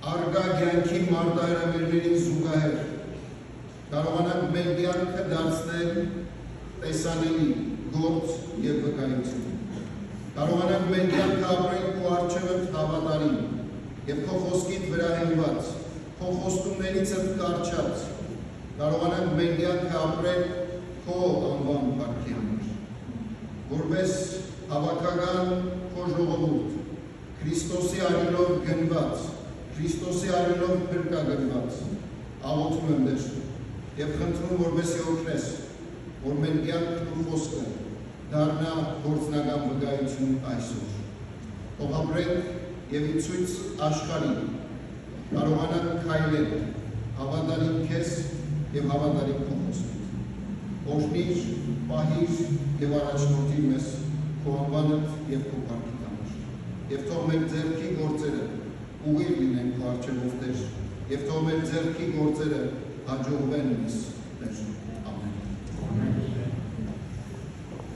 արգա կյանքի մարտահրավերներին զուգահեռ կարողանանք մեր կյանքը դարձնել տեսանելի գործ և վկայություն։ Կարողանանք մեր կյանքը ապրենք քո առջևդ հավատարիմ և քո խոսքիդ վրա հենված, քո խոստումներիցդ կառչած, կարողանանք մեր կյանքը ապրել քո անվան փառքի համար, որպես հավաքական քո ժողովուրդ, Քրիստոսի արյունով գնված, Քրիստոսի արյունով փրկագնված, աղոթում եմ Տեր և խնդրում, որպեսզի օգնես, որ մեր կյանքն ու խոսքը դառնա գործնական վկայություն այսօր։ Թող ապրենք և ի ցույց աշխարհին կարողանանք քայլել հավատարիմ քեզ և հավատարիմ քո խոսքին։ Օրհնիր, պահիր և առաջնորդիր մեզ քո անվանդ և քո փառքիդ համար։ Եվ թող մեր ձեռքի գործերը ուղիղ լինեն քո առջևով Տեր, և թող մեր ձեռքի գործերը հաջողվեն մեզ Տեր։ Ամեն։